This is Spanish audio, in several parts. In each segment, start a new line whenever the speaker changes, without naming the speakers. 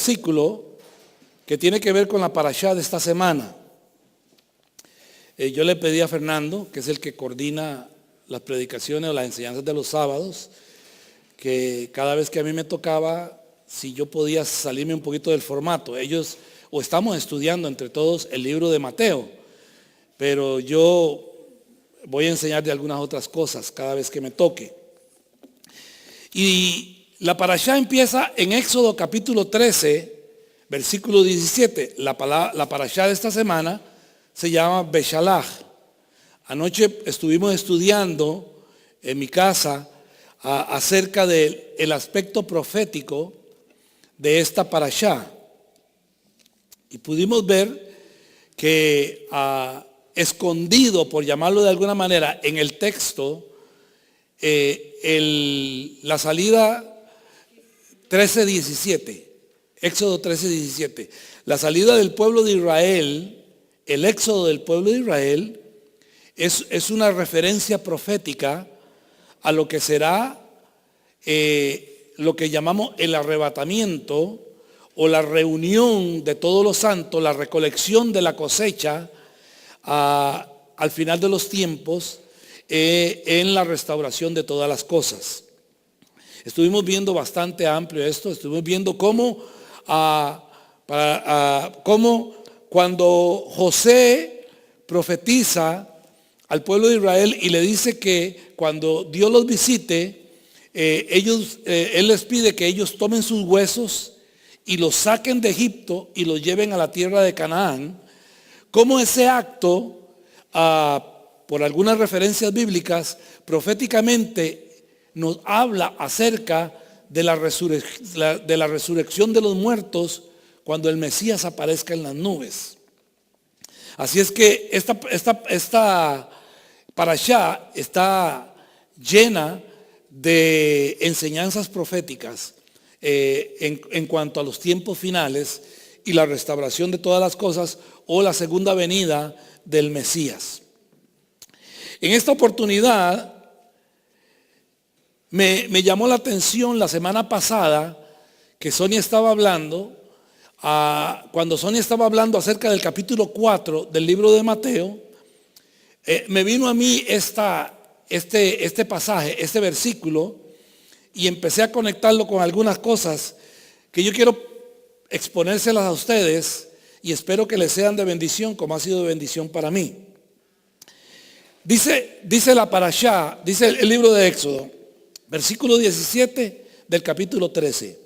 versículo que tiene que ver con la parashá de esta semana. Yo le pedí a Fernando, que es el que coordina las predicaciones o las enseñanzas de los sábados, que cada vez que a mí me tocaba, si yo podía salirme un poquito del formato. Ellos, o estamos estudiando entre todos el libro de Mateo, pero yo voy a enseñar de algunas otras cosas cada vez que me toque. Y la parashá empieza en Éxodo capítulo 13, versículo 17. La parashá de esta semana se llama Beshalach. Anoche estuvimos estudiando en mi casa acerca del aspecto profético de esta parashá. Y pudimos ver que escondido, por llamarlo de alguna manera, en el texto, la salida 13:17, Éxodo 13:17, la salida del pueblo de Israel, el éxodo del pueblo de Israel, es una referencia profética a lo que será lo que llamamos el arrebatamiento o la reunión de todos los santos, la recolección de la cosecha al final de los tiempos, en la restauración de todas las cosas. Estuvimos viendo bastante amplio esto, estuvimos viendo cómo cuando José profetiza al pueblo de Israel y le dice que cuando Dios los visite, Él les pide que ellos tomen sus huesos y los saquen de Egipto y los lleven a la tierra de Canaán, como ese acto, por algunas referencias bíblicas, proféticamente nos habla acerca de la resurrección de los muertos cuando el Mesías aparezca en las nubes. Así es que esta parashá está llena de enseñanzas proféticas en cuanto a los tiempos finales y la restauración de todas las cosas o la segunda venida del Mesías. En esta oportunidad me llamó la atención la semana pasada que Sonia estaba hablando, cuando Sonia estaba hablando acerca del capítulo 4 del libro de Mateo, me vino a mí este pasaje, este versículo, y empecé a conectarlo con algunas cosas que yo quiero exponérselas a ustedes y espero que les sean de bendición como ha sido de bendición para mí. Dice la parashá, dice el libro de Éxodo, versículo 17 del capítulo 13.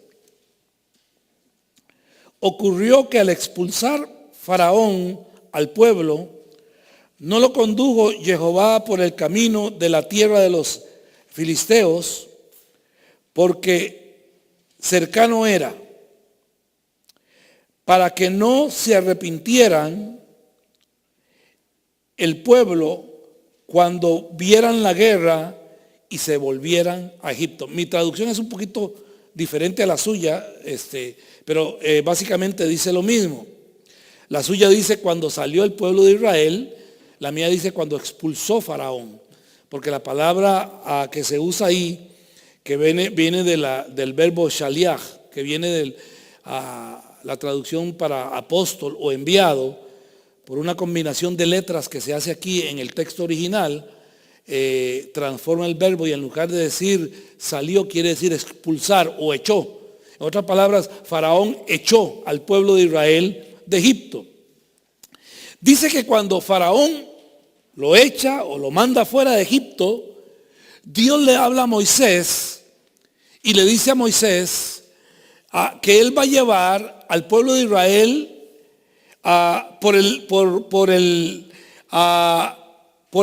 Ocurrió que al expulsar Faraón al pueblo, no lo condujo Jehová por el camino de la tierra de los filisteos, porque cercano era, para que no se arrepintieran el pueblo cuando vieran la guerra y se volvieran a Egipto. Mi traducción es un poquito diferente a la suya, pero básicamente dice lo mismo. La suya dice cuando salió el pueblo de Israel, la mía dice cuando expulsó Faraón, porque la palabra que se usa ahí, que viene del verbo shaliach, que viene de la traducción para apóstol o enviado, por una combinación de letras que se hace aquí en el texto original, transforma el verbo y en lugar de decir salió, quiere decir expulsar o echó. En otras palabras, Faraón echó al pueblo de Israel de Egipto. Dice que cuando Faraón lo echa o lo manda fuera de Egipto, Dios le habla a Moisés y le dice a Moisés que él va a llevar al pueblo de Israel por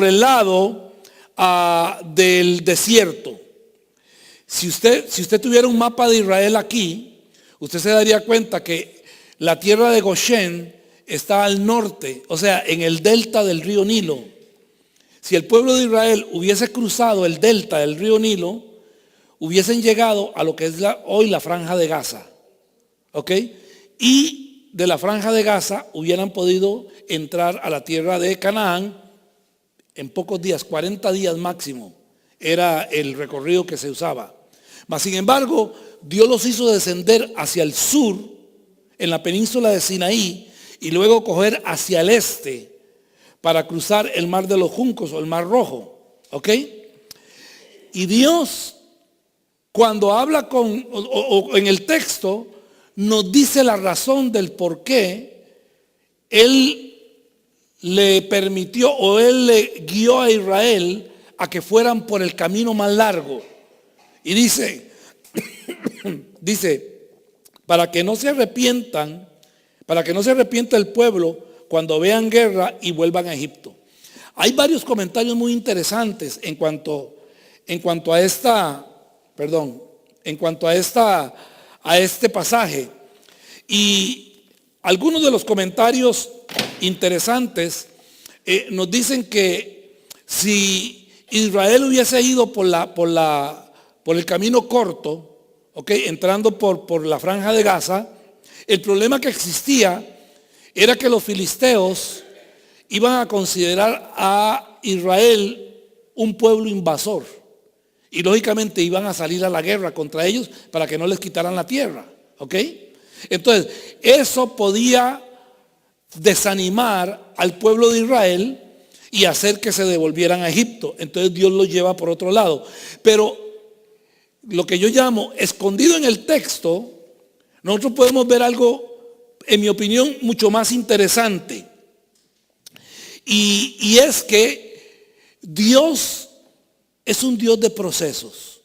el lado del desierto. Si usted tuviera un mapa de Israel aquí, usted se daría cuenta que la tierra de Goshen está al norte, o sea, en el delta del río Nilo. Si el pueblo de Israel hubiese cruzado el delta del río Nilo, hubiesen llegado a lo que es hoy la franja de Gaza. ¿Ok? Y de la franja de Gaza hubieran podido entrar a la tierra de Canaán en pocos días, 40 días máximo. Era el recorrido que se usaba. Mas sin embargo, Dios los hizo descender hacia el sur en la península de Sinaí y luego coger hacia el este para cruzar el mar de los Juncos o el mar Rojo. ¿Ok? Y Dios, cuando habla o en el texto, nos dice la razón del por qué Él le permitió o Él le guió a Israel a que fueran por el camino más largo. Y dice, para que no se arrepienta el pueblo cuando vean guerra y vuelvan a Egipto. Hay varios comentarios muy interesantes en cuanto a este pasaje. Y algunos de los comentarios interesantes nos dicen que si Israel hubiese ido por el camino corto, entrando por la franja de Gaza, el problema que existía era que los filisteos iban a considerar a Israel un pueblo invasor y lógicamente iban a salir a la guerra contra ellos para que no les quitaran la tierra. Entonces eso podía desanimar al pueblo de Israel y hacer que se devolvieran a Egipto. Entonces Dios los lleva por otro lado. Pero lo que yo llamo escondido en el texto, nosotros podemos ver algo, en mi opinión, mucho más interesante. Y es que Dios es un Dios de procesos.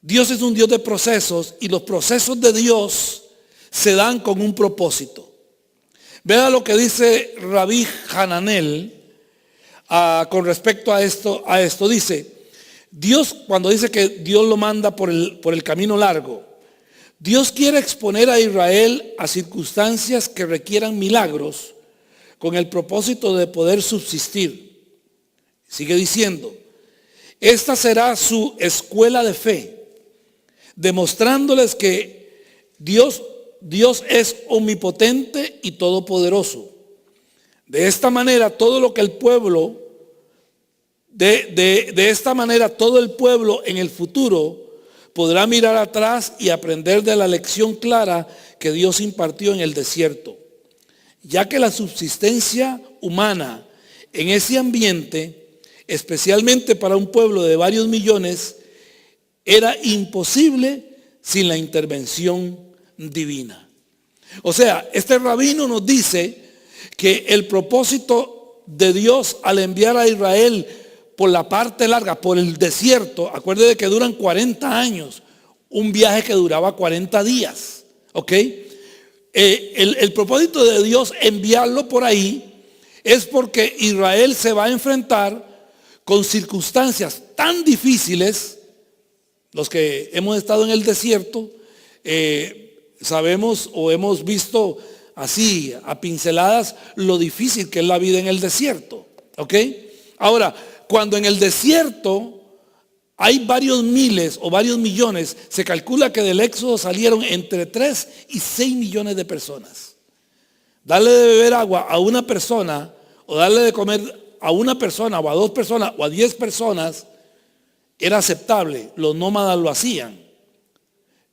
Dios es un Dios de procesos y los procesos de Dios se dan con un propósito. Vea lo que dice Rabí Hananel con respecto a esto. Dice, Dios, cuando dice que Dios lo manda por el camino largo, Dios quiere exponer a Israel a circunstancias que requieran milagros con el propósito de poder subsistir. Sigue diciendo, esta será su escuela de fe, demostrándoles que Dios es omnipotente y todopoderoso. De esta manera, todo el pueblo en el futuro podrá mirar atrás y aprender de la lección clara que Dios impartió en el desierto, ya que la subsistencia humana en ese ambiente, especialmente para un pueblo de varios millones, era imposible sin la intervención divina. O sea, este rabino nos dice que el propósito de Dios al enviar a Israel por la parte larga, por el desierto, acuérdate que duran 40 años, un viaje que duraba 40 días, el propósito de Dios enviarlo por ahí es porque Israel se va a enfrentar con circunstancias tan difíciles. Los que hemos estado en el desierto sabemos o hemos visto así a pinceladas lo difícil que es la vida en el desierto. Ahora, cuando en el desierto hay varios miles o varios millones, se calcula que del éxodo salieron entre 3 y 6 millones de personas. Darle de beber agua a una persona o darle de comer a una persona o a 2 personas o a 10 personas era aceptable, los nómadas lo hacían.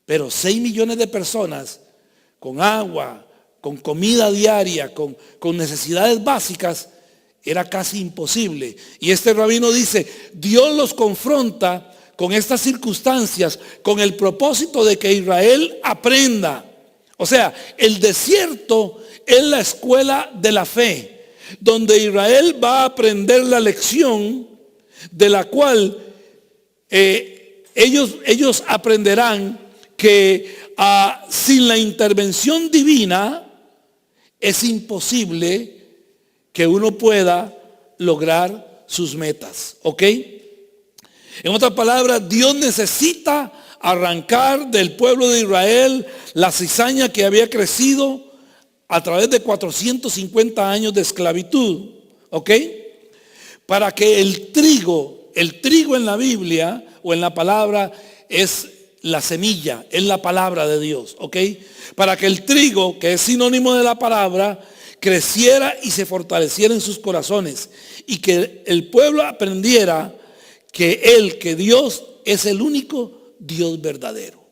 Pero 6 millones de personas con agua, con comida diaria, con necesidades básicas, era casi imposible. Y este rabino dice, Dios los confronta con estas circunstancias con el propósito de que Israel aprenda. O sea, el desierto es la escuela de la fe, donde Israel va a aprender la lección de la cual ellos aprenderán que sin la intervención divina es imposible que uno pueda lograr sus metas. En otras palabras, Dios necesita arrancar del pueblo de Israel la cizaña que había crecido a través de 450 años de esclavitud. Para que el trigo en la Biblia o en la palabra es la semilla, es la palabra de Dios. Para que el trigo, que es sinónimo de la palabra, creciera y se fortaleciera en sus corazones y que el pueblo aprendiera que Dios es el único Dios verdadero.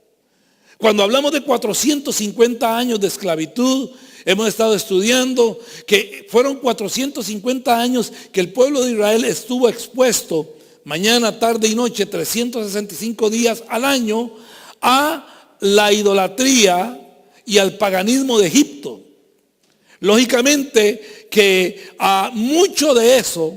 Cuando hablamos de 450 años de esclavitud, hemos estado estudiando que fueron 450 años que el pueblo de Israel estuvo expuesto mañana, tarde y noche, 365 días al año, a la idolatría y al paganismo de Egipto. Lógicamente que a mucho de eso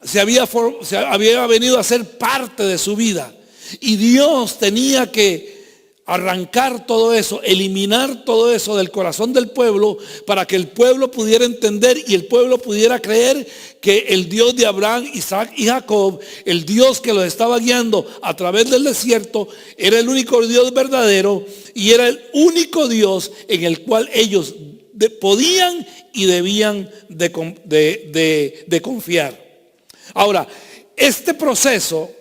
se había venido a ser parte de su vida. Y Dios tenía que arrancar todo eso, eliminar todo eso del corazón del pueblo para que el pueblo pudiera entender y el pueblo pudiera creer que el Dios de Abraham, Isaac y Jacob, el Dios que los estaba guiando a través del desierto, era el único Dios verdadero y era el único Dios en el cual ellos podían y debían de confiar. Ahora, este proceso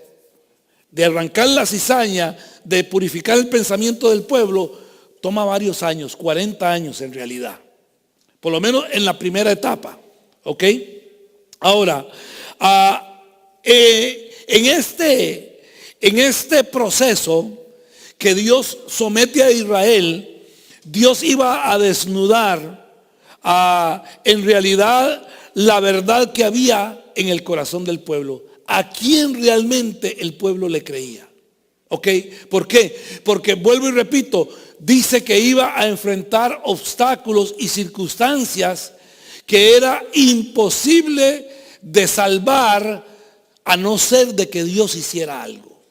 de arrancar la cizaña, de purificar el pensamiento del pueblo, toma varios años, 40 años en realidad. Por lo menos en la primera etapa. ¿Ok? Ahora, en este proceso que Dios somete a Israel, Dios iba a desnudar en realidad la verdad que había en el corazón del pueblo. ¿A quién realmente el pueblo le creía? ¿Ok? ¿Por qué? Porque vuelvo y repito, dice que iba a enfrentar obstáculos y circunstancias que era imposible de salvar a no ser de que Dios hiciera algo.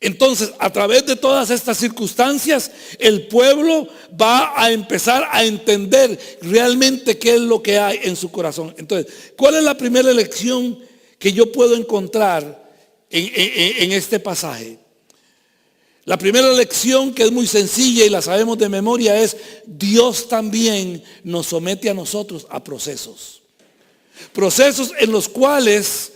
Entonces, a través de todas estas circunstancias, el pueblo va a empezar a entender realmente qué es lo que hay en su corazón. Entonces, ¿cuál es la primera lección que yo puedo encontrar en este pasaje? La primera lección, que es muy sencilla y la sabemos de memoria, es: Dios también nos somete a nosotros a procesos. Procesos en los cuales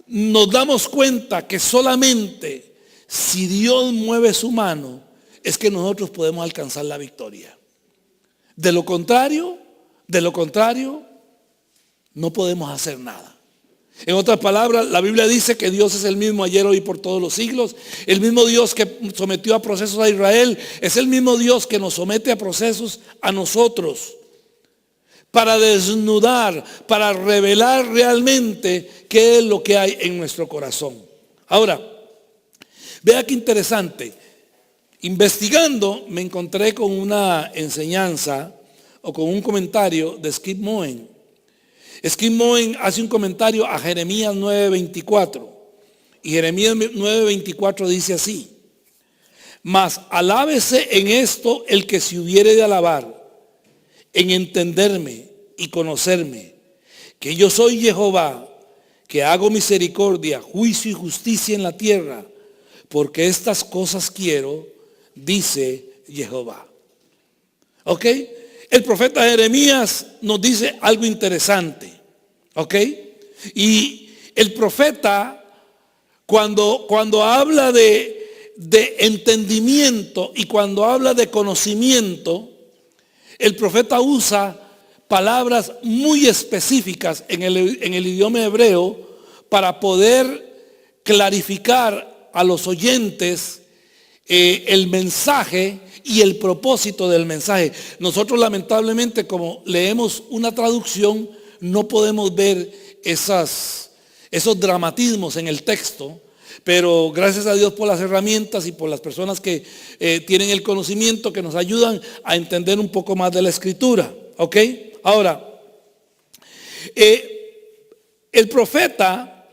nos damos cuenta que solamente si Dios mueve su mano es que nosotros podemos alcanzar la victoria. De lo contrario, no podemos hacer nada. En otras palabras, la Biblia dice que Dios es el mismo ayer, hoy y por todos los siglos. El mismo Dios que sometió a procesos a Israel es el mismo Dios que nos somete a procesos a nosotros, para desnudar, para revelar realmente qué es lo que hay en nuestro corazón. Ahora, vea qué interesante. Investigando, me encontré con una enseñanza o con un comentario de Skip Moen. Skip Moen hace un comentario a Jeremías 9:24. Y Jeremías 9:24 dice así: mas alábese en esto el que se hubiere de alabar, en entenderme y conocerme, que yo soy Jehová, que hago misericordia, juicio y justicia en la tierra, porque estas cosas quiero, dice Jehová. ¿Ok? El profeta Jeremías nos dice algo interesante. ¿Ok? Y el profeta, cuando habla de entendimiento y cuando habla de conocimiento, el profeta usa palabras muy específicas en el idioma hebreo para poder clarificar a los oyentes el mensaje y el propósito del mensaje. Nosotros lamentablemente, como leemos una traducción, no podemos ver esos dramatismos en el texto. Pero gracias a Dios por las herramientas y por las personas que tienen el conocimiento, que nos ayudan a entender un poco más de la escritura. ¿Ok? Ahora, el profeta,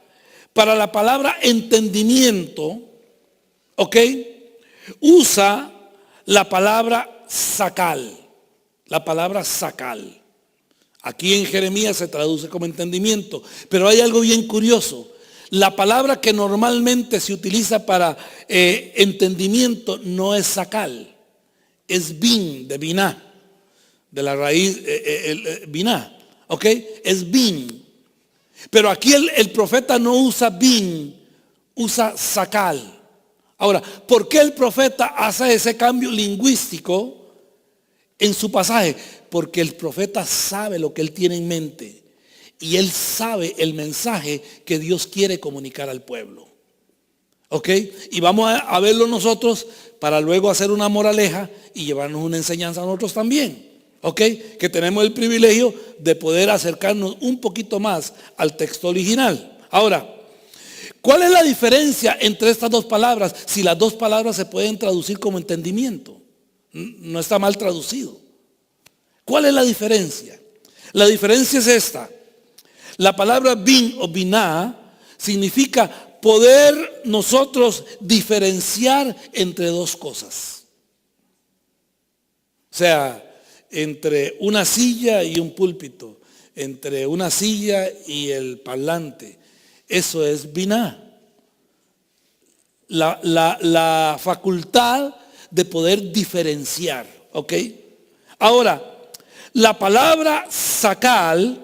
para la palabra entendimiento, ¿ok?, usa la palabra sacal. La palabra sacal. Aquí en Jeremías se traduce como entendimiento. Pero hay algo bien curioso. La palabra que normalmente se utiliza para entendimiento no es sacal, es bin, de biná, de la raíz biná, ¿ok? Es bin. Pero aquí el profeta no usa bin, usa sacal. Ahora, ¿por qué el profeta hace ese cambio lingüístico en su pasaje? Porque el profeta sabe lo que él tiene en mente. Y él sabe el mensaje que Dios quiere comunicar al pueblo. ¿Ok? Y vamos a verlo nosotros para luego hacer una moraleja y llevarnos una enseñanza a nosotros también. ¿Ok? Que tenemos el privilegio de poder acercarnos un poquito más al texto original. Ahora, ¿cuál es la diferencia entre estas dos palabras? Si las dos palabras se pueden traducir como entendimiento. No está mal traducido. ¿Cuál es la diferencia? La diferencia es esta. La palabra bin o biná significa poder nosotros diferenciar entre dos cosas. O sea, entre una silla y un púlpito, entre una silla y el parlante. Eso es biná. La facultad de poder diferenciar. ¿Ok? Ahora, la palabra sacal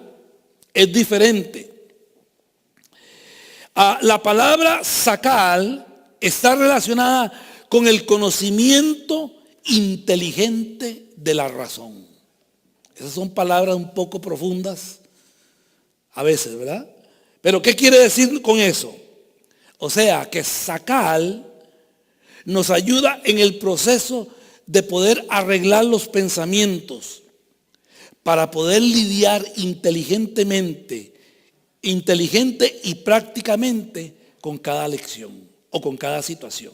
es diferente. La palabra sacal está relacionada con el conocimiento inteligente de la razón. Esas son palabras un poco profundas a veces, ¿verdad? Pero ¿qué quiere decir con eso? O sea, que sacal nos ayuda en el proceso de poder arreglar los pensamientos para poder lidiar inteligente y prácticamente con cada lección o con cada situación.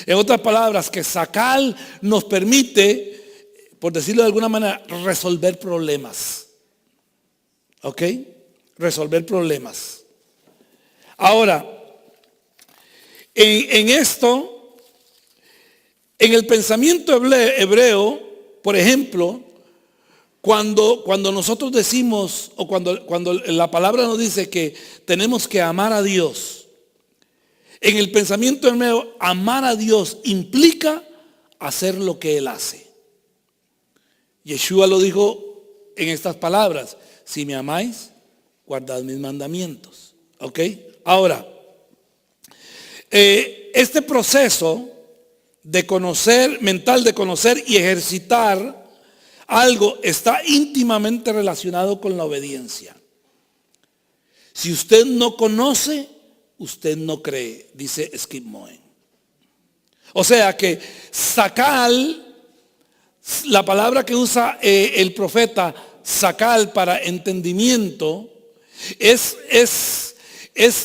En otras palabras, que sacal nos permite, por decirlo de alguna manera, resolver problemas. ¿Ok? Resolver problemas. Ahora, en esto, en el pensamiento hebreo, por ejemplo, cuando nosotros decimos, o cuando la palabra nos dice que tenemos que amar a Dios, en el pensamiento hebreo, amar a Dios implica hacer lo que Él hace. Yeshua lo dijo en estas palabras: si me amáis, guardad mis mandamientos. ¿Ok? Ahora, este proceso de conocer, mental de conocer y ejercitar algo, está íntimamente relacionado con la obediencia. Si usted no conoce, usted no cree, dice Skip Moen. O sea que sacal, la palabra que usa el profeta sacal para entendimiento, es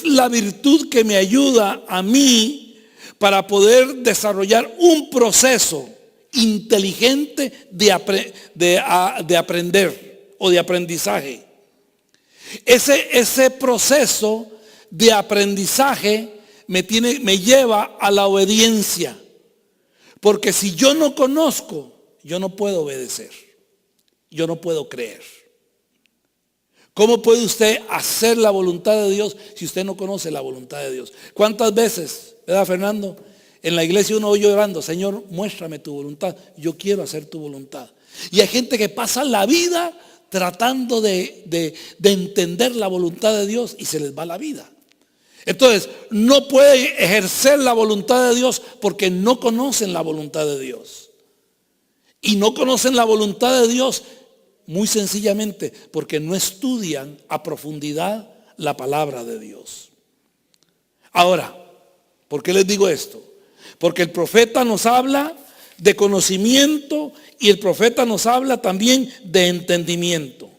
la virtud que me ayuda a mí para poder desarrollar un proceso inteligente de aprender o de aprendizaje. Ese proceso de aprendizaje me lleva a la obediencia. Porque si yo no conozco, yo no puedo obedecer. Yo no puedo creer. ¿Cómo puede usted hacer la voluntad de Dios si usted no conoce la voluntad de Dios? ¿Cuántas veces, verdad, Fernando? En la iglesia uno oye llorando: Señor, muéstrame tu voluntad. Yo quiero hacer tu voluntad. Y hay gente que pasa la vida tratando de entender la voluntad de Dios y se les va la vida. Entonces, no puede ejercer la voluntad de Dios porque no conocen la voluntad de Dios. Y no conocen la voluntad de Dios muy sencillamente porque no estudian a profundidad la palabra de Dios. Ahora, ¿por qué les digo esto? Porque el profeta nos habla de conocimiento y el profeta nos habla también de entendimiento,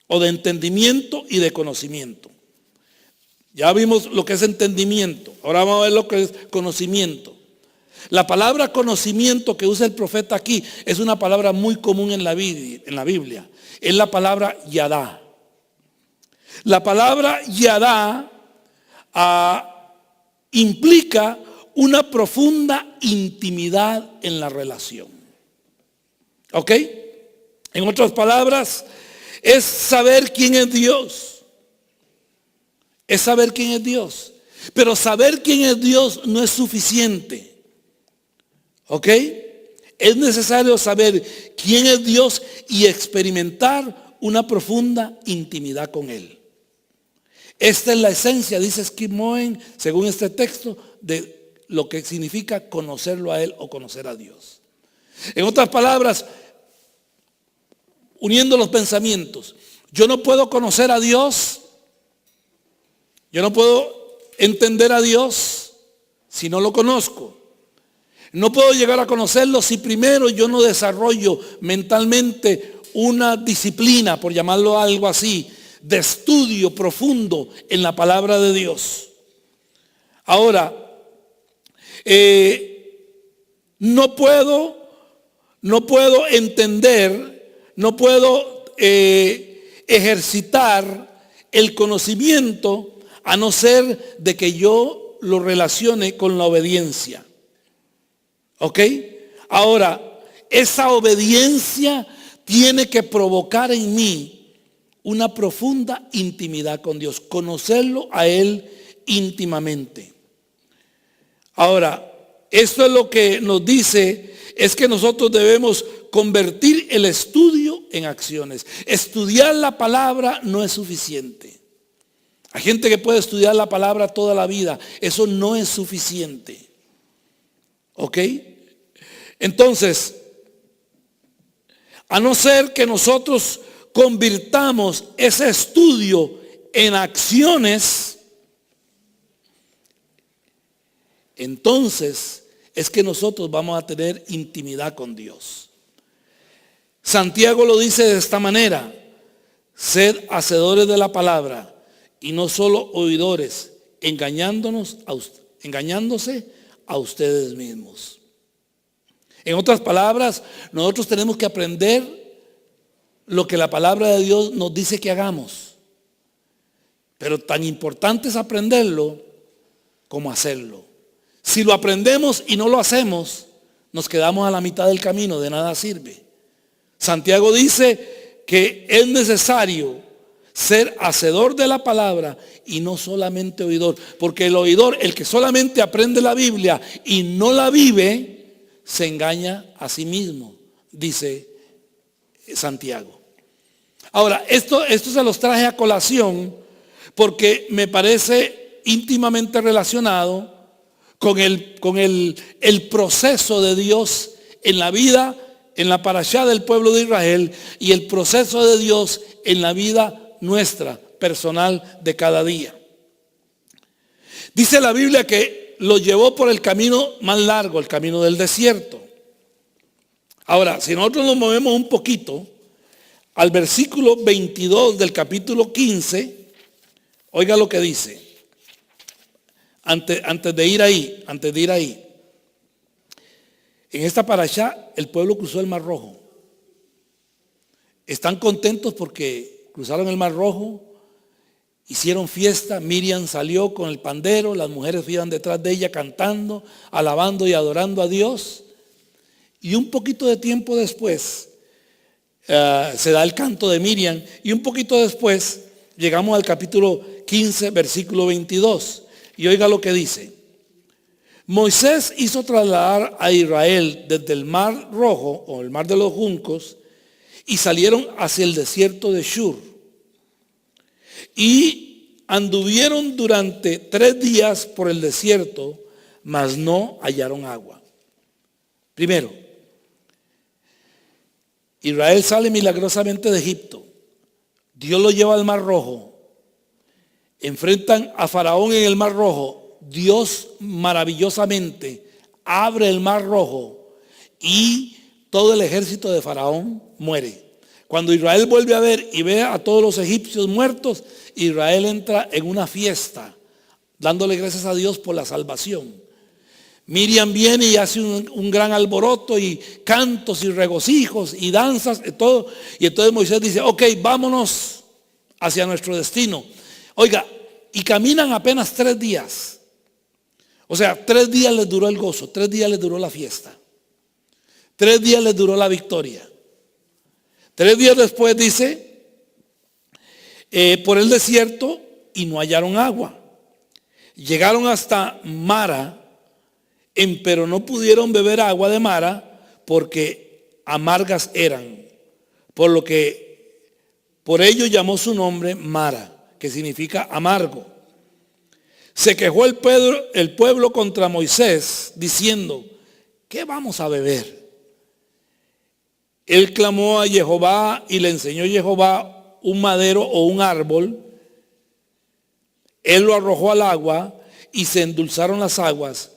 o de entendimiento y de conocimiento. Ya vimos lo que es entendimiento, ahora vamos a ver lo que es conocimiento. La palabra conocimiento que usa el profeta aquí es una palabra muy común en la Biblia. Es la palabra yadá. La palabra yadá implica una profunda intimidad en la relación. ¿Ok? En otras palabras, es saber quién es Dios. Es saber quién es Dios. Pero saber quién es Dios no es suficiente. ¿Ok? Es necesario saber quién es Dios y experimentar una profunda intimidad con Él. Esta es la esencia, dice Skip Moen, según este texto, de lo que significa conocerlo a Él o conocer a Dios. En otras palabras, uniendo los pensamientos, yo no puedo conocer a Dios, yo no puedo entender a Dios si no lo conozco. No puedo llegar a conocerlo si primero yo no desarrollo mentalmente una disciplina, por llamarlo algo así, de estudio profundo en la palabra de Dios. Ahora, no puedo entender, no puedo ejercitar el conocimiento a no ser de que yo lo relacione con la obediencia. ¿Ok? Ahora, esa obediencia tiene que provocar en mí una profunda intimidad con Dios, conocerlo a Él íntimamente. Ahora, esto es lo que nos dice, es que nosotros debemos convertir el estudio en acciones. Estudiar la palabra no es suficiente. Hay gente que puede estudiar la palabra toda la vida, eso no es suficiente. ¿Ok? Entonces, a no ser que nosotros convirtamos ese estudio en acciones, entonces es que nosotros vamos a tener intimidad con Dios. Santiago lo dice de esta manera: sed hacedores de la palabra y no solo oidores, engañándose a ustedes mismos. En otras palabras, nosotros tenemos que aprender lo que la palabra de Dios nos dice que hagamos. Pero tan importante es aprenderlo como hacerlo. Si lo aprendemos y no lo hacemos, nos quedamos a la mitad del camino, de nada sirve. Santiago dice que es necesario ser hacedor de la palabra y no solamente oidor. Porque el oidor, el que solamente aprende la Biblia y no la vive, se engaña a sí mismo, dice Santiago. Ahora, esto se los traje a colación porque me parece íntimamente relacionado con el proceso de Dios en la vida, en la parashá del pueblo de Israel, y el proceso de Dios en la vida nuestra, personal, de cada día. Dice la Biblia que lo llevó por el camino más largo, el camino del desierto. Ahora, si nosotros nos movemos un poquito al versículo 22 del capítulo 15, oiga lo que dice. Antes de ir ahí. En esta parashá el pueblo cruzó el Mar Rojo. Están contentos porque cruzaron el Mar Rojo. Hicieron fiesta, Miriam salió con el pandero, las mujeres iban detrás de ella cantando, alabando y adorando a Dios. Y un poquito de tiempo después se da el canto de Miriam, y un poquito después llegamos al capítulo 15, versículo 22. Y oiga lo que dice: Moisés hizo trasladar a Israel desde el Mar Rojo, o el Mar de los Juncos, y salieron hacia el desierto de Shur. Y anduvieron durante 3 días por el desierto, mas no hallaron agua. Primero, Israel sale milagrosamente de Egipto. Dios lo lleva al Mar Rojo. Enfrentan a Faraón en el Mar Rojo. Dios maravillosamente abre el Mar Rojo y todo el ejército de Faraón muere. Cuando Israel vuelve a ver y ve a todos los egipcios muertos, Israel entra en una fiesta, dándole gracias a Dios por la salvación. Miriam viene y hace un gran alboroto y cantos y regocijos y danzas y todo. Y entonces Moisés dice: ok, vámonos hacia nuestro destino. Oiga, y caminan apenas 3 días. O sea, 3 días les duró el gozo, 3 días les duró la fiesta, 3 días les duró la victoria. 3 días después dice, por el desierto y no hallaron agua. Llegaron hasta Mara, pero no pudieron beber agua de Mara porque amargas eran. Por ello llamó su nombre Mara, que significa amargo. Se quejó el pueblo contra Moisés diciendo: ¿qué vamos a beber? Él clamó a Jehová y le enseñó Jehová un madero o un árbol. Él lo arrojó al agua y se endulzaron las aguas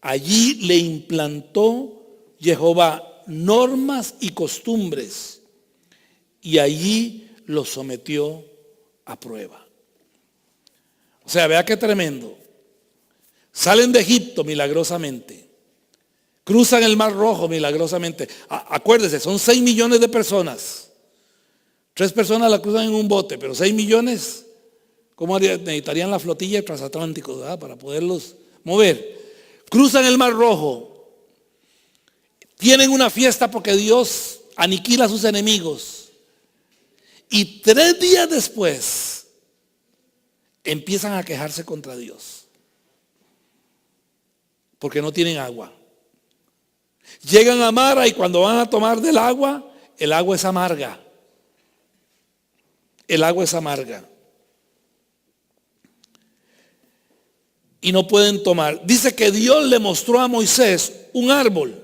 Allí le implantó Jehová normas y costumbres y allí los sometió a prueba. O sea, vea qué tremendo. Salen de Egipto milagrosamente. Cruzan el Mar Rojo milagrosamente. Acuérdese, son 6 millones de personas. 3 personas la cruzan en un bote, pero 6 millones, ¿cómo necesitarían la flotilla transatlántica, ¿verdad?, para poderlos mover? Cruzan el Mar Rojo. Tienen una fiesta porque Dios aniquila a sus enemigos. Y 3 días después empiezan a quejarse contra Dios. Porque no tienen agua. Llegan a Mara y cuando van a tomar del agua, el agua es amarga. El agua es amarga. Y no pueden tomar. Dice que Dios le mostró a Moisés un árbol.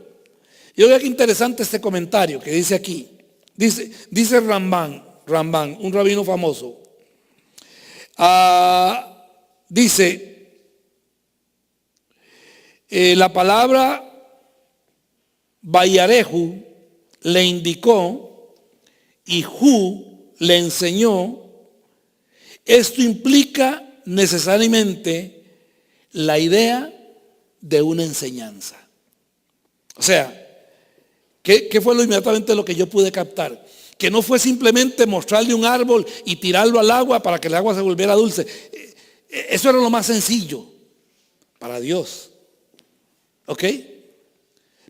Y oiga qué interesante este comentario que dice aquí. Dice Rambán, un rabino famoso. Dice, la palabra Bayareju le indicó y Hu le enseñó. Esto implica necesariamente la idea de una enseñanza. O sea, ¿qué fue inmediatamente lo que yo pude captar? Que no fue simplemente mostrarle un árbol y tirarlo al agua para que el agua se volviera dulce. Eso era lo más sencillo para Dios. ¿Ok?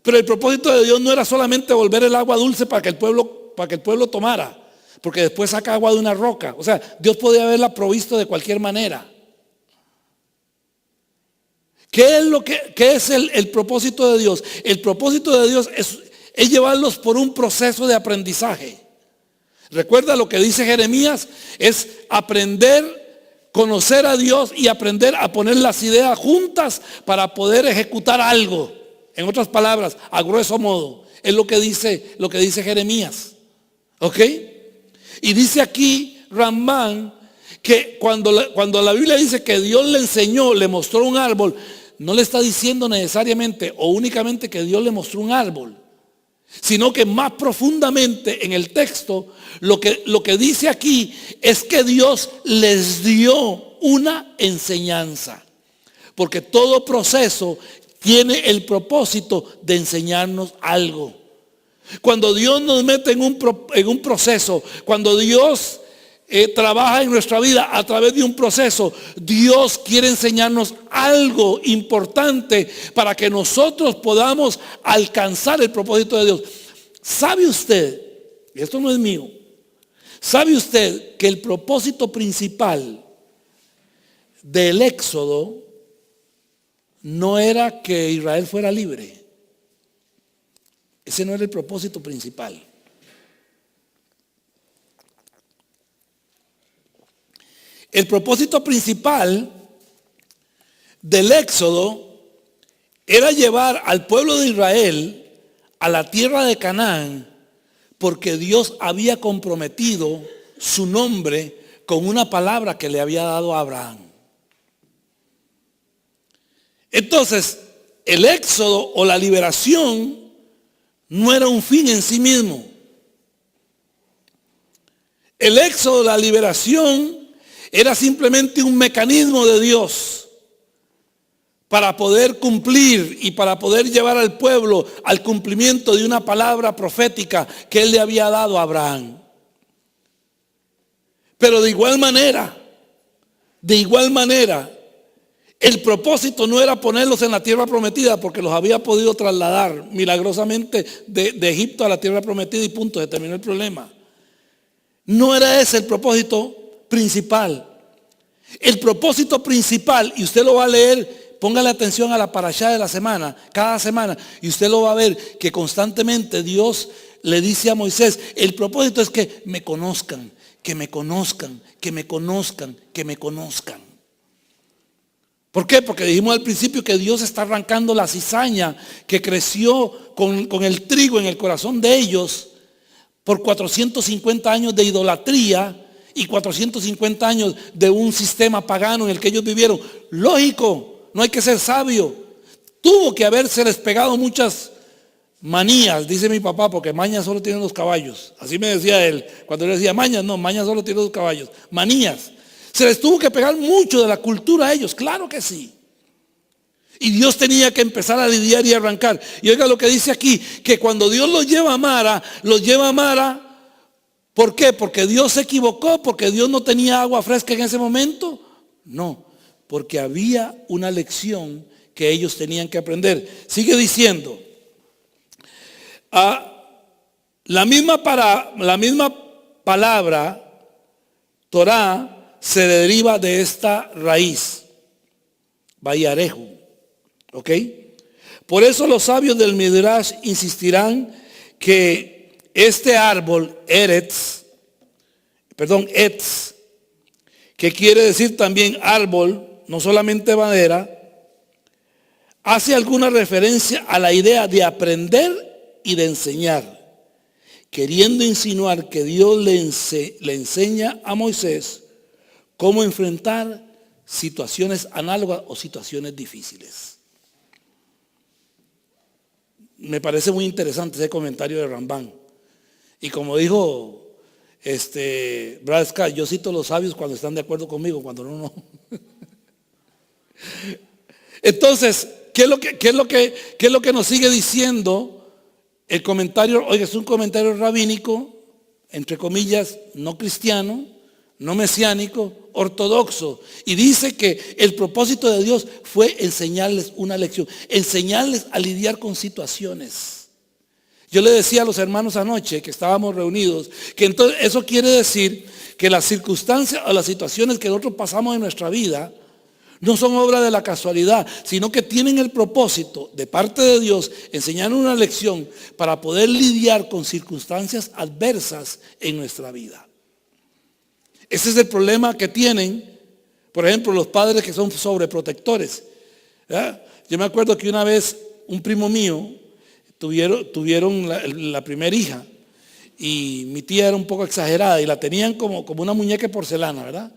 Pero el propósito de Dios no era solamente volver el agua dulce para que el pueblo tomara, porque después saca agua de una roca. O sea, Dios podía haberla provisto de cualquier manera. ¿Qué es el propósito de Dios? El propósito de Dios es llevarlos por un proceso de aprendizaje. Recuerda lo que dice Jeremías, es aprender, conocer a Dios y aprender a poner las ideas juntas para poder ejecutar algo. En otras palabras, a grueso modo, es lo que dice Jeremías. ¿Ok? Y dice aquí Ramán que cuando la Biblia dice que Dios le enseñó, le mostró un árbol, no le está diciendo necesariamente o únicamente que Dios le mostró un árbol, sino que más profundamente en el texto lo que dice aquí es que Dios les dio una enseñanza, porque todo proceso tiene el propósito de enseñarnos algo. Cuando Dios nos mete en un proceso, cuando Dios trabaja en nuestra vida a través de un proceso, Dios quiere enseñarnos algo importante para que nosotros podamos alcanzar el propósito de Dios. ¿Sabe usted, y esto no es mío, sabe usted que el propósito principal del Éxodo no era que Israel fuera libre? Ese no era el propósito principal. El propósito principal del Éxodo era llevar al pueblo de Israel a la tierra de Canaán, porque Dios había comprometido su nombre con una palabra que le había dado a Abraham. Entonces, el Éxodo o la liberación no era un fin en sí mismo. El Éxodo, la liberación, era simplemente un mecanismo de Dios para poder cumplir y para poder llevar al pueblo al cumplimiento de una palabra profética que Él le había dado a Abraham. Pero de igual manera, el propósito no era ponerlos en la tierra prometida, porque los había podido trasladar milagrosamente de Egipto a la tierra prometida y punto, se terminó el problema. No era ese el propósito principal. El propósito principal, y usted lo va a leer, póngale atención a la parashá de la semana, cada semana, y usted lo va a ver que constantemente Dios le dice a Moisés, el propósito es que me conozcan, que me conozcan, que me conozcan, que me conozcan. ¿Por qué? Porque dijimos al principio que Dios está arrancando la cizaña que creció con el trigo en el corazón de ellos por 450 años de idolatría y 450 años de un sistema pagano en el que ellos vivieron. Lógico, no hay que ser sabio. tuvo que habérseles pegado muchas manías, dice mi papá, porque mañas solo tienen los caballos. Así me decía él. Cuando él decía mañas, no, mañas solo tienen los caballos. Manías. Se les tuvo que pegar mucho de la cultura a ellos, claro que sí. Y Dios tenía que empezar a lidiar y arrancar. Y oiga lo que dice aquí, que cuando Dios los lleva a Mara, ¿por qué? Porque Dios se equivocó, porque Dios no tenía agua fresca en ese momento. No, porque había una lección que ellos tenían que aprender. Sigue diciendo, la misma palabra, Torah, se deriva de esta raíz, Bayareju. ¿Ok? Por eso los sabios del Midrash insistirán que este árbol, Etz, que quiere decir también árbol, no solamente madera, hace alguna referencia a la idea de aprender y de enseñar, queriendo insinuar que Dios le enseña a Moisés cómo enfrentar situaciones análogas o situaciones difíciles. Me parece muy interesante ese comentario de Rambán. Y como dijo Brad Scott, yo cito a los sabios cuando están de acuerdo conmigo, cuando no. Entonces, ¿qué es lo que nos sigue diciendo el comentario? Oiga, es un comentario rabínico, entre comillas, no cristiano, no mesiánico, ortodoxo, y dice que el propósito de Dios fue enseñarles una lección, enseñarles a lidiar con situaciones. Yo le decía a los hermanos anoche que estábamos reunidos, que entonces eso quiere decir que las circunstancias o las situaciones que nosotros pasamos en nuestra vida no son obra de la casualidad, sino que tienen el propósito de parte de Dios enseñar una lección para poder lidiar con circunstancias adversas en nuestra vida. Ese es el problema que tienen, por ejemplo, los padres que son sobreprotectores. ¿Verdad? Yo me acuerdo que una vez un primo mío tuvieron la primera hija y mi tía era un poco exagerada y la tenían como una muñeca de porcelana, ¿verdad?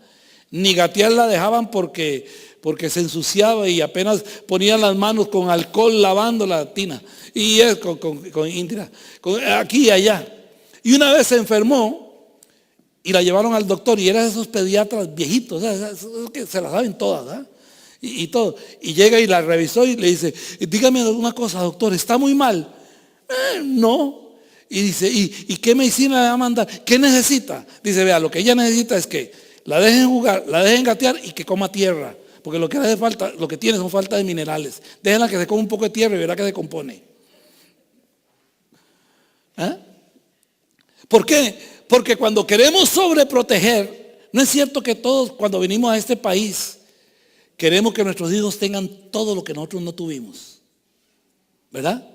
Ni gatear la dejaban porque se ensuciaba y apenas ponían las manos con alcohol lavando la tina. Y es con Indira, aquí y allá. Y una vez se enfermó y la llevaron al doctor y era de esos pediatras viejitos, que se la saben todas, ¿verdad? Y todo. Y llega y la revisó y le dice, dígame una cosa, doctor, ¿está muy mal? No. Y dice, ¿y qué medicina le va a mandar? ¿Qué necesita? Dice, vea, lo que ella necesita es que la dejen jugar, la dejen gatear y que coma tierra. Porque lo que hace falta, lo que tiene son falta de minerales. Déjenla que se coma un poco de tierra y verá que se compone. ¿Ah? ¿Por qué? Porque cuando queremos sobreproteger, no es cierto que todos cuando venimos a este país queremos que nuestros hijos tengan todo lo que nosotros no tuvimos. ¿Verdad?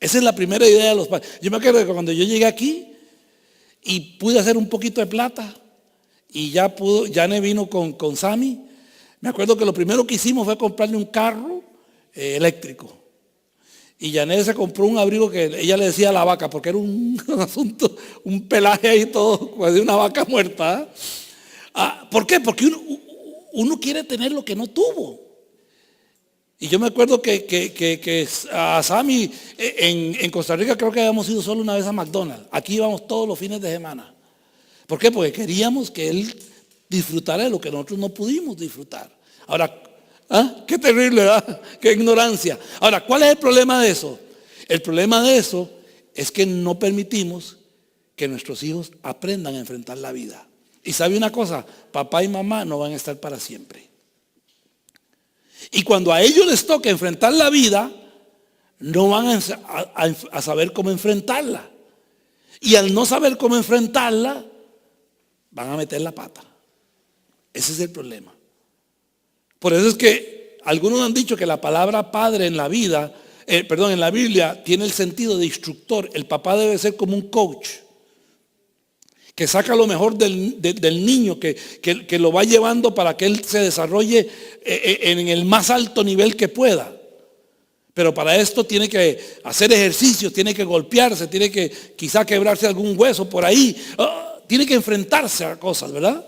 Esa es la primera idea de los padres. Yo me acuerdo que cuando yo llegué aquí y pude hacer un poquito de plata y Yane vino con Sammy, me acuerdo que lo primero que hicimos fue comprarle un carro eléctrico. Y Janet se compró un abrigo que ella le decía a la vaca, porque era un asunto, un pelaje ahí todo, pues de una vaca muerta. ¿Por qué? Porque uno quiere tener lo que no tuvo. Y yo me acuerdo que a Sammy en Costa Rica creo que habíamos ido solo una vez a McDonald's. Aquí íbamos todos los fines de semana. ¿Por qué? Porque queríamos que él disfrutara de lo que nosotros no pudimos disfrutar. Ahora, qué terrible, ¿verdad? Qué ignorancia. Ahora, ¿cuál es el problema de eso? El problema de eso es que no permitimos que nuestros hijos aprendan a enfrentar la vida. Y sabe una cosa, papá y mamá no van a estar para siempre. Y cuando a ellos les toca enfrentar la vida, no van a saber cómo enfrentarla. Y al no saber cómo enfrentarla, van a meter la pata. Ese es el problema. Por eso es que algunos han dicho que la palabra padre en la vida, en la Biblia tiene el sentido de instructor. El papá debe ser como un coach que saca lo mejor del niño, que lo va llevando para que él se desarrolle en el más alto nivel que pueda. Pero para esto tiene que hacer ejercicios, tiene que golpearse, tiene que quizá quebrarse algún hueso por ahí. Tiene que enfrentarse a cosas, ¿verdad?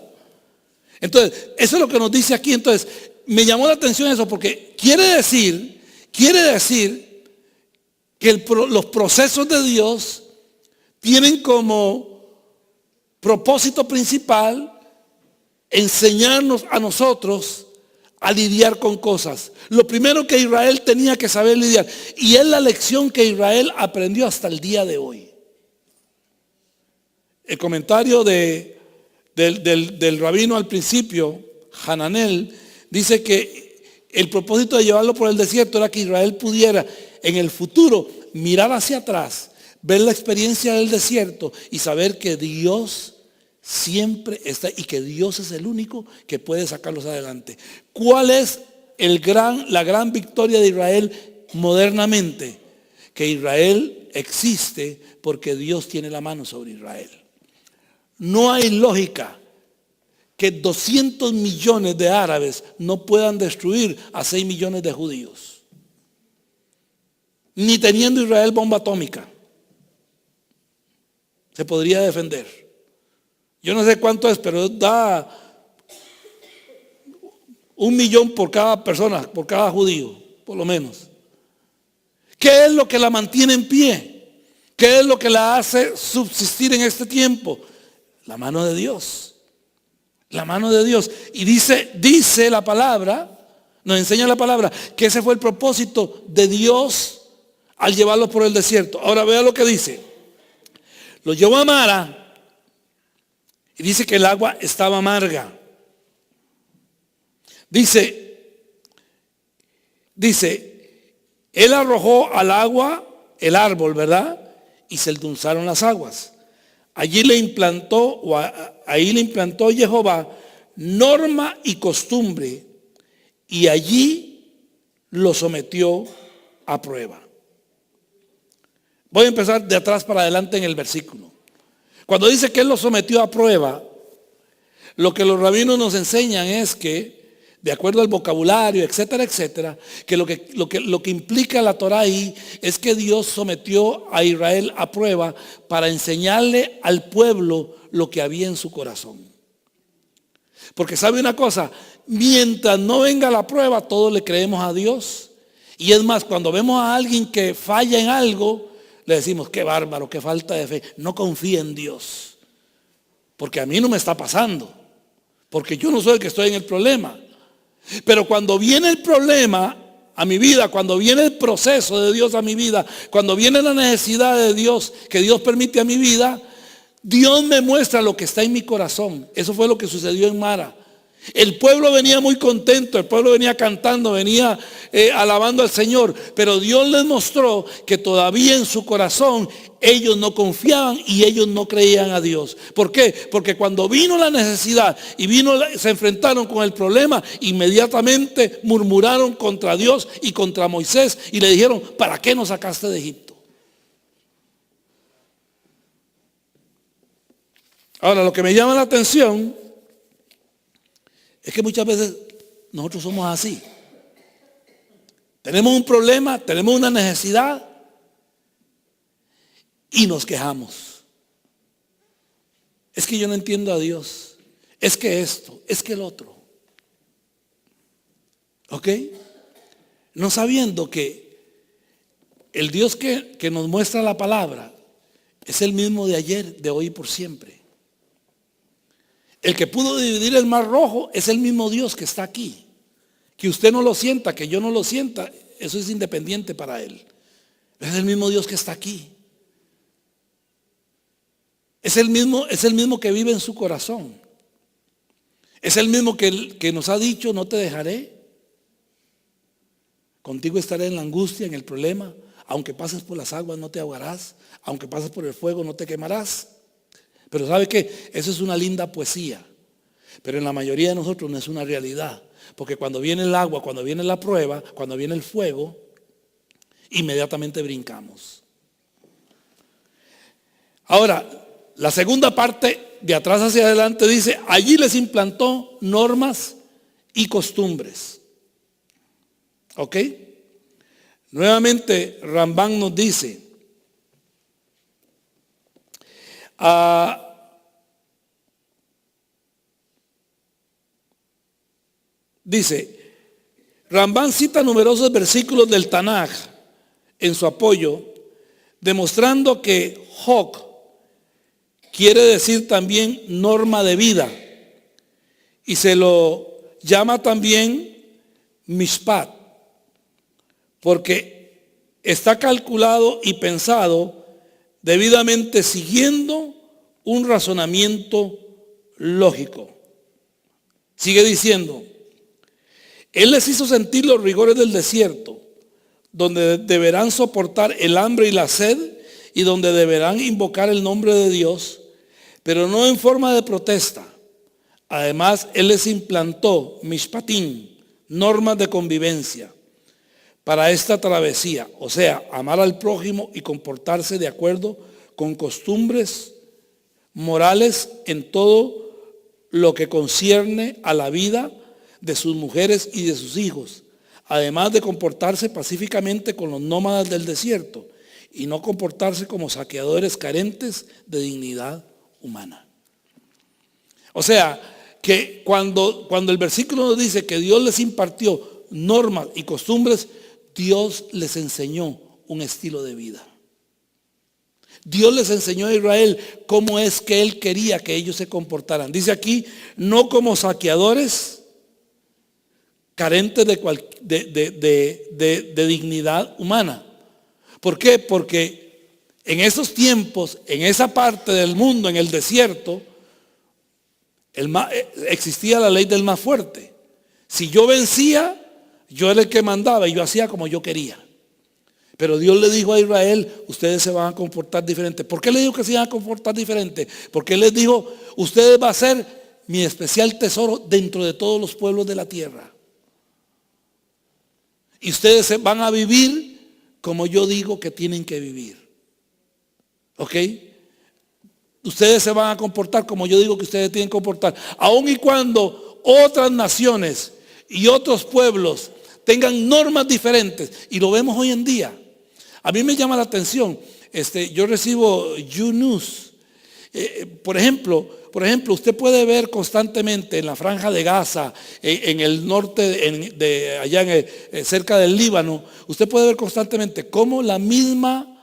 Entonces, eso es lo que nos dice aquí. Entonces, me llamó la atención eso porque quiere decir Quiere decir que los procesos de Dios tienen como propósito principal enseñarnos a nosotros a lidiar con cosas. Lo primero que Israel tenía que saber lidiar, y es la lección que Israel aprendió hasta el día de hoy. El comentario del rabino al principio, Hananel, dice que el propósito de llevarlo por el desierto era que Israel pudiera en el futuro mirar hacia atrás, ver la experiencia del desierto y saber que Dios siempre está y que Dios es el único que puede sacarlos adelante. ¿Cuál es la gran victoria de Israel modernamente? Que Israel existe porque Dios tiene la mano sobre Israel. No hay lógica que 200 millones de árabes no puedan destruir a 6 millones de judíos. Ni teniendo Israel bomba atómica se podría defender. Yo no sé cuánto es, pero da 1 millón por cada persona, por cada judío, por lo menos. ¿Qué es lo que la mantiene en pie? ¿Qué es lo que la hace subsistir en este tiempo? La mano de Dios. La mano de Dios. Y dice la palabra, nos enseña la palabra, que ese fue el propósito de Dios al llevarlos por el desierto. Ahora vea lo que dice. Los llevó a Mara y dice que el agua estaba amarga. Dice, él arrojó al agua el árbol, ¿verdad? Y se endulzaron las aguas. Ahí le implantó Jehová norma y costumbre, y allí lo sometió a prueba. Voy a empezar de atrás para adelante en el versículo. Cuando dice que él lo sometió a prueba, lo que los rabinos nos enseñan es que, de acuerdo al vocabulario, etcétera, etcétera, que lo que implica la Torá ahí es que Dios sometió a Israel a prueba para enseñarle al pueblo lo que había en su corazón. Porque sabe una cosa, mientras no venga la prueba, todos le creemos a Dios. Y es más, cuando vemos a alguien que falla en algo, le decimos, qué bárbaro, qué falta de fe. No confía en Dios. Porque a mí no me está pasando. Porque yo no soy el que estoy en el problema. Pero cuando viene el problema a mi vida, cuando viene el proceso de Dios a mi vida, cuando viene la necesidad de Dios, que Dios permite a mi vida, Dios me muestra lo que está en mi corazón. Eso fue lo que sucedió en Mara. El pueblo venía muy contento, el pueblo venía cantando, venía alabando al Señor, pero Dios les mostró que todavía en su corazón ellos no confiaban y ellos no creían a Dios. ¿Por qué? Porque cuando vino la necesidad y se enfrentaron con el problema, inmediatamente murmuraron contra Dios y contra Moisés y le dijeron, ¿para qué nos sacaste de Egipto? Ahora, lo que me llama la atención es que muchas veces nosotros somos así. Tenemos un problema, tenemos una necesidad y nos quejamos. Es que yo no entiendo a Dios. Es que esto, es que el otro. ¿Ok? No sabiendo que el Dios que nos muestra la palabra es el mismo de ayer, de hoy y por siempre. El que pudo dividir el mar rojo es el mismo Dios que está aquí. Que usted no lo sienta, que yo no lo sienta, eso es independiente para él. Es el mismo Dios que está aquí. Es el mismo que vive en su corazón. Es el mismo que nos ha dicho, no te dejaré. Contigo estaré en la angustia, en el problema. Aunque pases por las aguas no te ahogarás. Aunque pases por el fuego no te quemarás. Pero ¿sabe qué? Eso es una linda poesía. Pero en la mayoría de nosotros no es una realidad. Porque cuando viene el agua, cuando viene la prueba, cuando viene el fuego, inmediatamente brincamos. Ahora, la segunda parte de atrás hacia adelante dice, allí les implantó normas y costumbres. ¿Ok? Nuevamente Rambam nos dice, Rambán cita numerosos versículos del Tanaj en su apoyo, demostrando que Hok quiere decir también norma de vida, y se lo llama también Mishpat, porque está calculado y pensado debidamente siguiendo un razonamiento lógico. Sigue diciendo, Él les hizo sentir los rigores del desierto, donde deberán soportar el hambre y la sed, y donde deberán invocar el nombre de Dios, pero no en forma de protesta. Además, Él les implantó mishpatim, normas de convivencia, para esta travesía, o sea, amar al prójimo y comportarse de acuerdo con costumbres morales en todo lo que concierne a la vida de sus mujeres y de sus hijos, además de comportarse pacíficamente con los nómadas del desierto y no comportarse como saqueadores carentes de dignidad humana. O sea, que cuando el versículo nos dice que Dios les impartió normas y costumbres, Dios les enseñó un estilo de vida. Dios les enseñó a Israel cómo es que Él quería que ellos se comportaran. Dice aquí, no como saqueadores, carentes de dignidad humana. ¿Por qué? Porque en esos tiempos, en esa parte del mundo, en el desierto, existía la ley del más fuerte. Si yo vencía, yo era el que mandaba y yo hacía como yo quería. Pero Dios le dijo a Israel, ustedes se van a comportar diferente. ¿Por qué le dijo que se iban a comportar diferente? Porque Él les dijo, ustedes van a ser mi especial tesoro dentro de todos los pueblos de la tierra. Y ustedes van a vivir como yo digo que tienen que vivir. ¿Ok? Ustedes se van a comportar como yo digo que ustedes tienen que comportar. Aun y cuando otras naciones y otros pueblos tengan normas diferentes. Y lo vemos hoy en día. A mí me llama la atención. Yo recibo YouNews. Por ejemplo, usted puede ver constantemente en la franja de Gaza, en el norte, allá cerca del Líbano, usted puede ver constantemente cómo la misma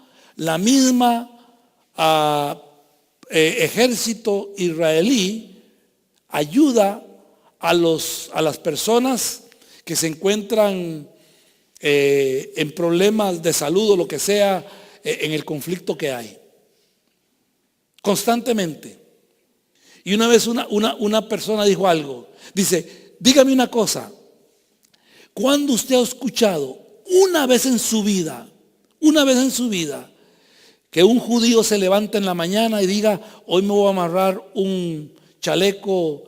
ejército israelí ayuda a las personas que se encuentran en problemas de salud o lo que sea en el conflicto que hay. Constantemente. Y una vez una persona dijo algo. Dice, dígame una cosa. ¿Cuándo usted ha escuchado una vez en su vida, que un judío se levanta en la mañana y diga, hoy me voy a amarrar un chaleco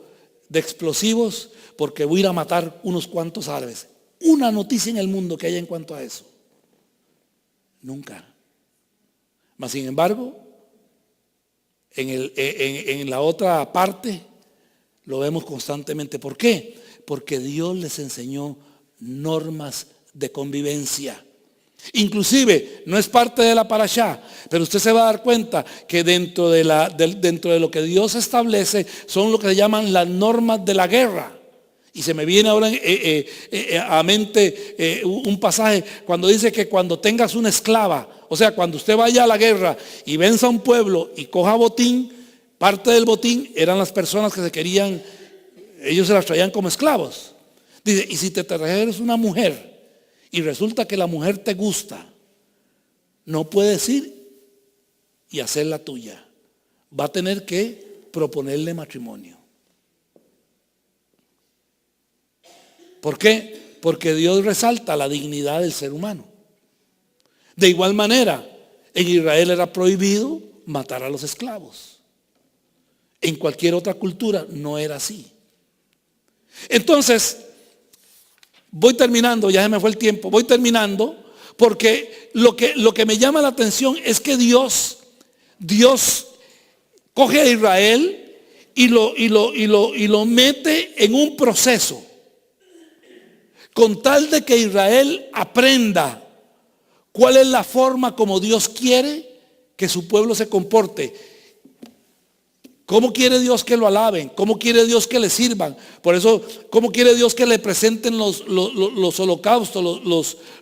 de explosivos porque voy a ir a matar unos cuantos árabes? Una noticia en el mundo que haya en cuanto a eso. Nunca. Mas sin embargo, en la otra parte lo vemos constantemente. ¿Por qué? Porque Dios les enseñó normas de convivencia. Inclusive, no es parte de la parashá, pero usted se va a dar cuenta que dentro de lo que Dios establece son lo que se llaman las normas de la guerra. Y se me viene ahora a mente un pasaje cuando dice que cuando tengas una esclava, o sea, cuando usted vaya a la guerra y venza a un pueblo y coja botín, parte del botín eran las personas que ellos se las traían como esclavos. Dice, y si te trajeres una mujer y resulta que la mujer te gusta, no puedes ir y hacerla tuya. Va a tener que proponerle matrimonio. ¿Por qué? Porque Dios resalta la dignidad del ser humano. De igual manera, en Israel era prohibido matar a los esclavos. En cualquier otra cultura no era así. Entonces, voy terminando, ya se me fue el tiempo, voy terminando, porque lo que me llama la atención es que Dios coge a Israel y lo mete en un proceso con tal de que Israel aprenda cuál es la forma como Dios quiere que su pueblo se comporte ¿Cómo quiere Dios que lo alaben? ¿Cómo quiere Dios que le sirvan? Por eso, ¿cómo quiere Dios que le presenten los holocaustos,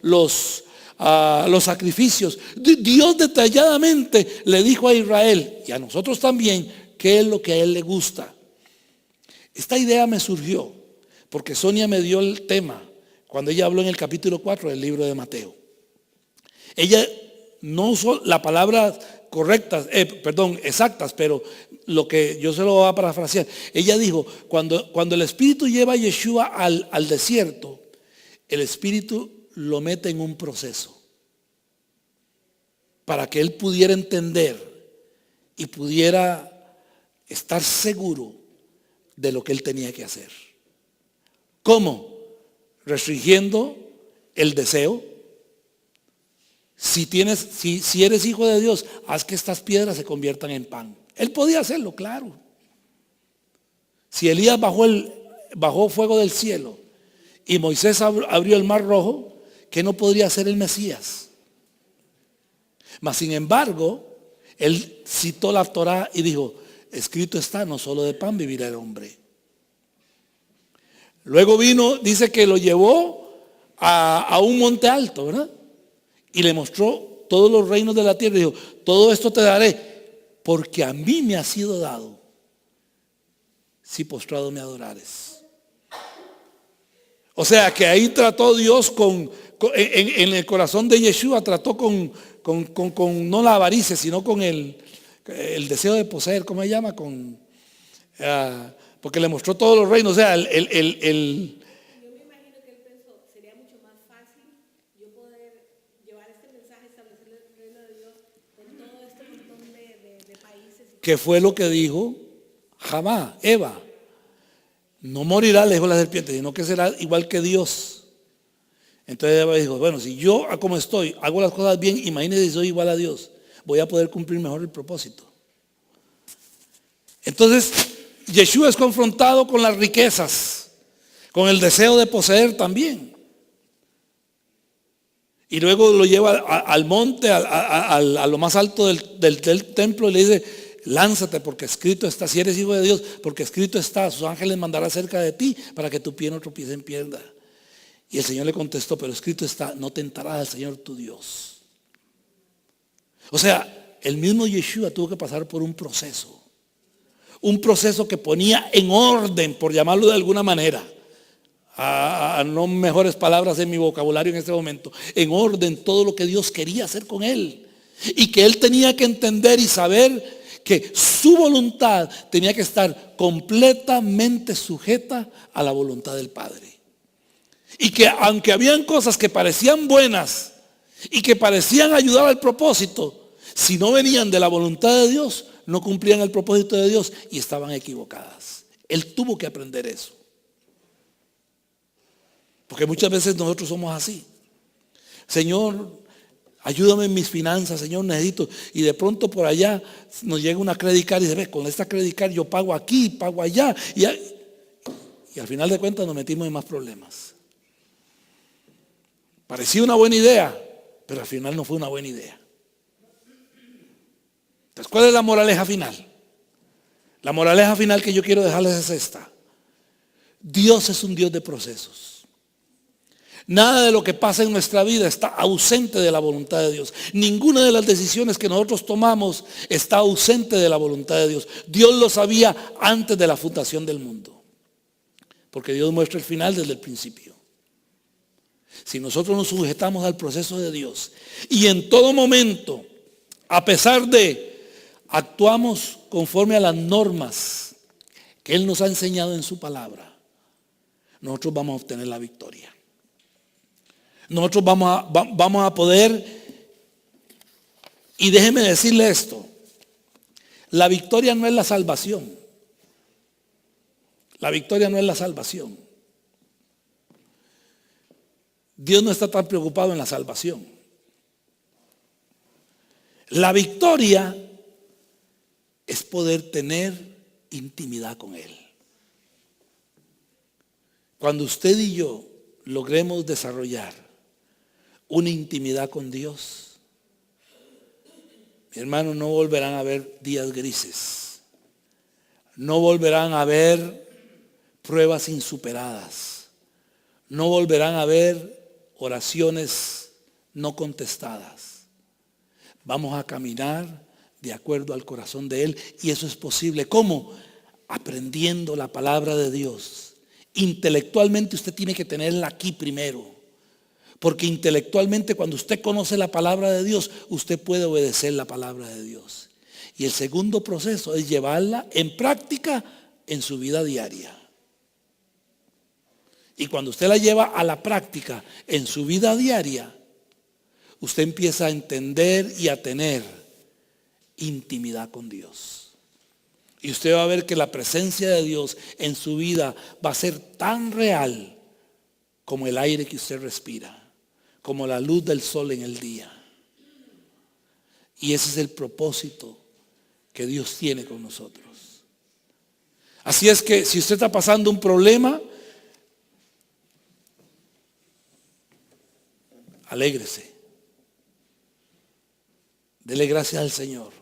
los sacrificios? Dios detalladamente le dijo a Israel y a nosotros también qué es lo que a Él le gusta. Esta idea me surgió porque Sonia me dio el tema cuando ella habló en el capítulo 4 del libro de Mateo. Ella no usó la palabra correctas, exactas, pero lo que yo se lo voy a parafrasear. Ella dijo, cuando el Espíritu lleva a Yeshua al desierto, el Espíritu lo mete en un proceso para que él pudiera entender y pudiera estar seguro de lo que él tenía que hacer. ¿Cómo? Restringiendo el deseo. Si eres hijo de Dios, haz que estas piedras se conviertan en pan. Él podía hacerlo, claro. Si Elías bajó fuego del cielo y Moisés abrió el mar rojo, ¿qué no podría hacer el Mesías? Mas sin embargo, él citó la Torá y dijo, escrito está, no solo de pan vivirá el hombre. Luego vino, dice que lo llevó a un monte alto, ¿verdad? Y le mostró todos los reinos de la tierra y dijo, todo esto te daré, porque a mí me ha sido dado, si postrado me adorares. O sea que ahí trató Dios en el corazón de Yeshua, trató con no la avaricia, sino con el deseo de poseer, ¿cómo se llama? Porque le mostró todos los reinos, o sea, que fue lo que dijo Eva. No morirá lejos de la serpiente, sino que será igual que Dios. Entonces Eva dijo, bueno, si yo como estoy, hago las cosas bien, imagínense si soy igual a Dios, voy a poder cumplir mejor el propósito. Entonces, Yeshua es confrontado con las riquezas, con el deseo de poseer también. Y luego lo lleva al monte, a lo más alto del templo y le dice, lánzate porque escrito está, si eres hijo de Dios, porque escrito está, sus ángeles mandará cerca de ti para que tu pie no tropiece en piedra. Y el Señor le contestó, pero escrito está, no tentarás al Señor tu Dios. O sea, el mismo Yeshua tuvo que pasar por un proceso que ponía en orden, por llamarlo de alguna manera, a no mejores palabras en mi vocabulario en este momento, en orden todo lo que Dios quería hacer con él. Y que él tenía que entender y saber que su voluntad tenía que estar completamente sujeta a la voluntad del Padre. Y que aunque habían cosas que parecían buenas y que parecían ayudar al propósito, si no venían de la voluntad de Dios, no cumplían el propósito de Dios y estaban equivocadas. Él tuvo que aprender eso. Porque muchas veces nosotros somos así. Señor, ayúdame en mis finanzas, Señor, necesito. Y de pronto por allá nos llega una credit card y dice, ve, con esta credit card yo pago aquí, pago allá. Y al final de cuentas nos metimos en más problemas. Parecía una buena idea, pero al final no fue una buena idea. Entonces, ¿cuál es la moraleja final? La moraleja final que yo quiero dejarles es esta. Dios es un Dios de procesos. Nada de lo que pasa en nuestra vida está ausente de la voluntad de Dios. Ninguna de las decisiones que nosotros tomamos está ausente de la voluntad de Dios. Dios lo sabía antes de la fundación del mundo. Porque Dios muestra el final desde el principio. Si nosotros nos sujetamos al proceso de Dios y en todo momento, a pesar de, actuamos conforme a las normas que Él nos ha enseñado en su palabra, nosotros vamos a obtener la victoria. Nosotros vamos a poder, y déjeme decirle esto, la victoria no es la salvación. La victoria no es la salvación. Dios no está tan preocupado en la salvación. La victoria es poder tener intimidad con Él. Cuando usted y yo logremos desarrollar una intimidad con Dios, mi hermano, no volverán a haber días grises. No volverán a haber pruebas insuperadas. No volverán a haber oraciones no contestadas. Vamos a caminar de acuerdo al corazón de Él, y eso es posible. ¿Cómo? Aprendiendo la palabra de Dios. Intelectualmente usted tiene que tenerla aquí primero, porque intelectualmente cuando usted conoce la palabra de Dios, usted puede obedecer la palabra de Dios. Y el segundo proceso es llevarla en práctica en su vida diaria. Y cuando usted la lleva a la práctica en su vida diaria, usted empieza a entender y a tener intimidad con Dios. Y usted va a ver que la presencia de Dios en su vida va a ser tan real como el aire que usted respira, como la luz del sol en el día. Y ese es el propósito que Dios tiene con nosotros. Así es que si usted está pasando un problema, alégrese. Dele gracias al Señor.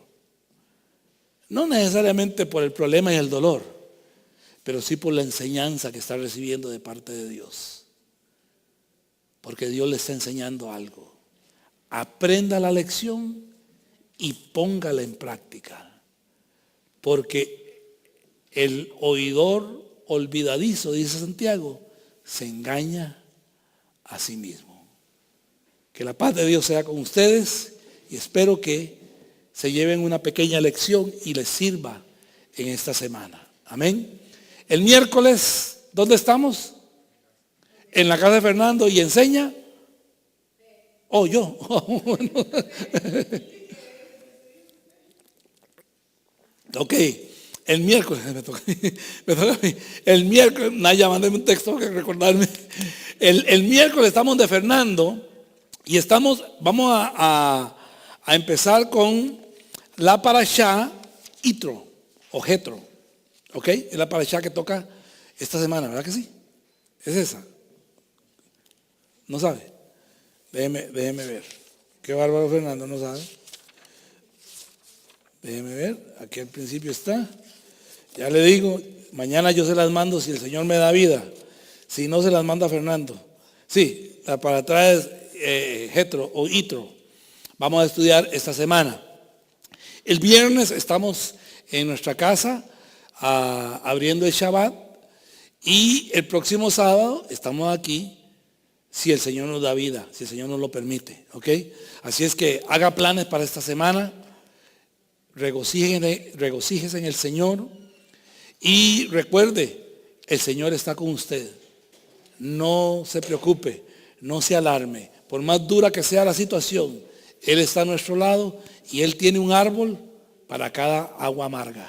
No necesariamente por el problema y el dolor, pero sí por la enseñanza que está recibiendo de parte de Dios. Porque Dios le está enseñando algo. Aprenda la lección y póngala en práctica. Porque el oidor olvidadizo, dice Santiago, se engaña a sí mismo. Que la paz de Dios sea con ustedes y espero que se lleven una pequeña lección y les sirva en esta semana. Amén. El miércoles, ¿dónde estamos? En la casa de Fernando y enseña. Oh, yo. Ok. El miércoles, me toca a mí. El miércoles, Naya, mándame un texto que recordarme. El miércoles estamos de Fernando y vamos a empezar con la parashá Yitro o Jetro. ¿Ok? Es la parashá que toca esta semana, ¿verdad que sí? Es esa. ¿No sabe? Déjeme ver. Qué bárbaro Fernando, ¿no sabe? Déjeme ver. Aquí al principio está. Ya le digo, mañana yo se las mando si el Señor me da vida. Si no, se las manda Fernando. Sí, la para atrás es Jetro o Yitro. Vamos a estudiar esta semana. El viernes estamos en nuestra casa abriendo el Shabbat y el próximo sábado estamos aquí si el Señor nos da vida, si el Señor nos lo permite. ¿Ok? Así es que haga planes para esta semana, regocíjese en el Señor y recuerde, el Señor está con usted. No se preocupe, no se alarme. Por más dura que sea la situación, Él está a nuestro lado y Él tiene un árbol para cada agua amarga.